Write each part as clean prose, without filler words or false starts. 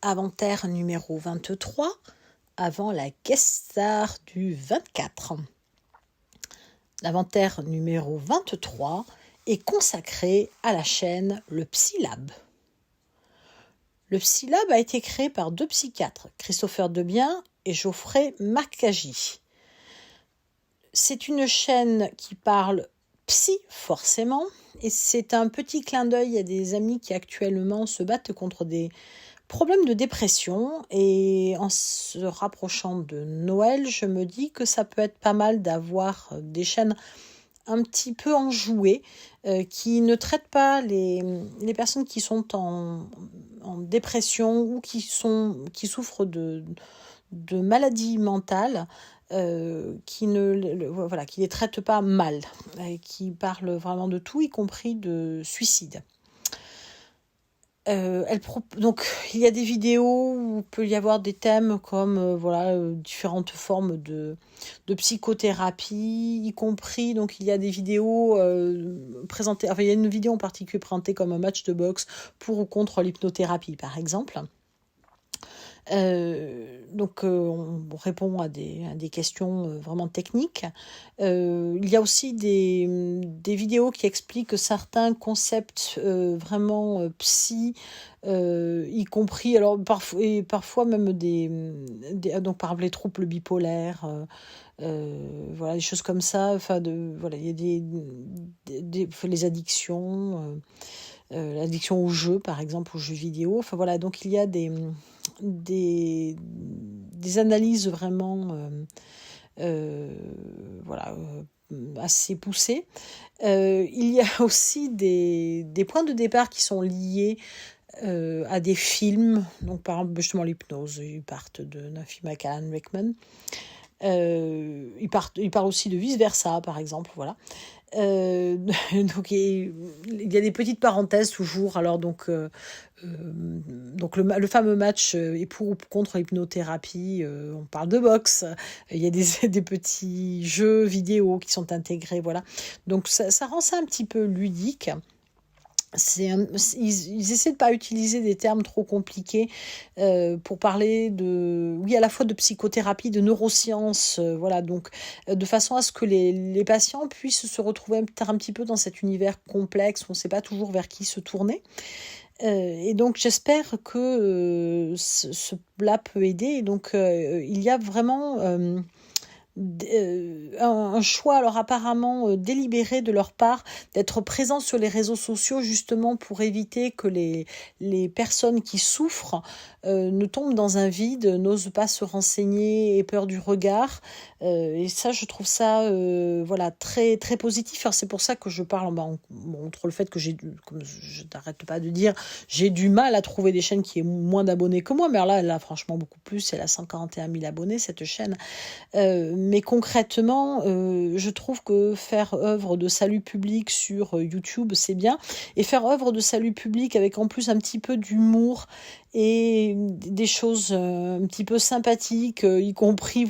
Avant-terre numéro 23, avant la guest star du 24. L'inventaire numéro 23 est consacré à la chaîne Le Psylab. Le Psylab a été créé par deux psychiatres, Christopher Debien et Geoffrey Marcaggi. C'est une chaîne qui parle psy forcément, et c'est un petit clin d'œil à des amis qui actuellement se battent contre des problèmes de dépression, et en se rapprochant de Noël, je me dis que ça peut être pas mal d'avoir des chaînes un petit peu enjouées qui ne traitent pas les personnes qui sont en dépression ou qui souffrent de maladies mentales, qui les traitent pas mal, et qui parlent vraiment de tout, y compris de suicide. Donc il y a des vidéos où il peut y avoir des thèmes comme différentes formes de psychothérapie, y compris, donc il y a des vidéos présentées, enfin il y a une vidéo en particulier présentée comme un match de boxe pour ou contre l'hypnothérapie par exemple. On répond à des questions vraiment techniques. Il y a aussi des vidéos qui expliquent certains concepts vraiment psy, y compris, alors parfois même donc par exemple les troubles bipolaires, des choses comme ça. Il y a les addictions. L'addiction aux jeux, par exemple, aux jeux vidéo. Donc il y a des analyses vraiment assez poussées. Il y a aussi des points de départ qui sont liés à des films. Donc par exemple, justement, l'hypnose, ils partent d'un film avec Alan Rickman. Ils parlent aussi de vice-versa, par exemple, voilà. Donc il y a des petites parenthèses toujours. Alors donc le fameux match est pour ou contre l'hypnothérapie. On parle de boxe. Il y a des petits jeux vidéo qui sont intégrés, voilà. Donc ça rend ça un petit peu ludique. Ils essaient de pas utiliser des termes trop compliqués pour parler à la fois de psychothérapie, de neurosciences, donc de façon à ce que les patients puissent se retrouver peut-être un petit peu dans cet univers complexe où on ne sait pas toujours vers qui se tourner. Et donc j'espère que cela peut aider. Et donc il y a vraiment un choix, alors apparemment délibéré de leur part, d'être présents sur les réseaux sociaux justement pour éviter que les personnes qui souffrent ne tombent dans un vide, n'osent pas se renseigner, aient peur du regard. Et ça, je trouve ça très, très positif. Alors c'est pour ça que je parle, entre le fait que comme je n'arrête pas de dire, j'ai du mal à trouver des chaînes qui aient moins d'abonnés que moi, mais alors là, elle a franchement beaucoup plus, elle a 141 000 abonnés, cette chaîne. Mais concrètement, je trouve que faire œuvre de salut public sur YouTube, c'est bien. Et faire œuvre de salut public avec en plus un petit peu d'humour et des choses un petit peu sympathiques, y compris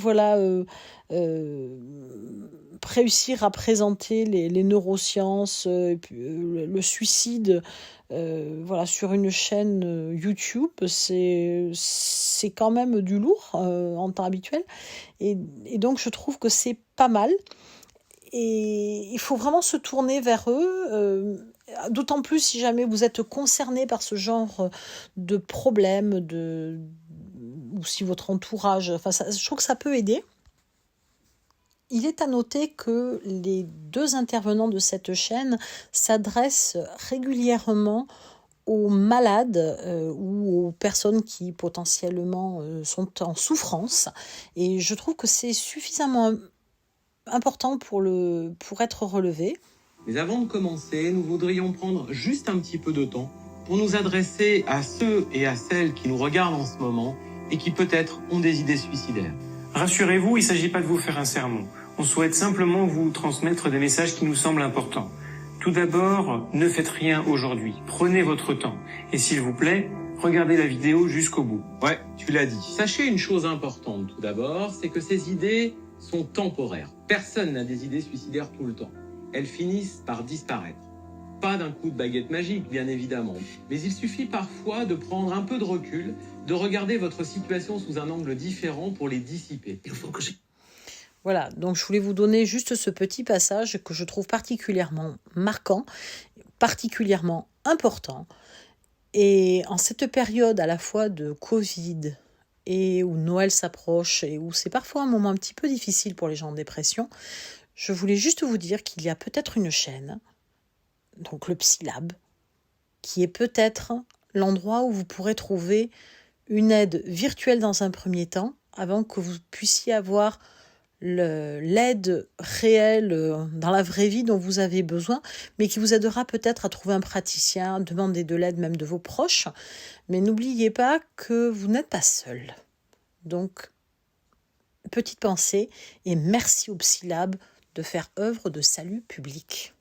réussir à présenter les neurosciences, et puis, le suicide, sur une chaîne YouTube, c'est quand même du lourd en temps habituel, et donc je trouve que c'est pas mal, et il faut vraiment se tourner vers eux, d'autant plus si jamais vous êtes concerné par ce genre de problème, ou si votre entourage, je trouve que ça peut aider. Il est à noter que les deux intervenants de cette chaîne s'adressent régulièrement aux malades ou aux personnes qui potentiellement sont en souffrance. Et je trouve que c'est suffisamment important pour être relevé. Mais avant de commencer, nous voudrions prendre juste un petit peu de temps pour nous adresser à ceux et à celles qui nous regardent en ce moment et qui peut-être ont des idées suicidaires. Rassurez-vous, il ne s'agit pas de vous faire un sermon. On souhaite simplement vous transmettre des messages qui nous semblent importants. Tout d'abord, ne faites rien aujourd'hui. Prenez votre temps. Et s'il vous plaît, regardez la vidéo jusqu'au bout. Ouais, tu l'as dit. Sachez une chose importante tout d'abord, c'est que ces idées sont temporaires. Personne n'a des idées suicidaires tout le temps. Elles finissent par disparaître. Pas d'un coup de baguette magique, bien évidemment. Mais il suffit parfois de prendre un peu de recul, de regarder votre situation sous un angle différent pour les dissiper. Voilà, donc je voulais vous donner juste ce petit passage que je trouve particulièrement marquant, particulièrement important. Et en cette période à la fois de Covid et où Noël s'approche et où c'est parfois un moment un petit peu difficile pour les gens en dépression, je voulais juste vous dire qu'il y a peut-être une chaîne, donc le Psylab, qui est peut-être l'endroit où vous pourrez trouver une aide virtuelle dans un premier temps, avant que vous puissiez avoir l'aide réelle dans la vraie vie dont vous avez besoin, mais qui vous aidera peut-être à trouver un praticien, demander de l'aide même de vos proches. Mais n'oubliez pas que vous n'êtes pas seul. Donc, petite pensée et merci au Psylab de faire œuvre de salut public.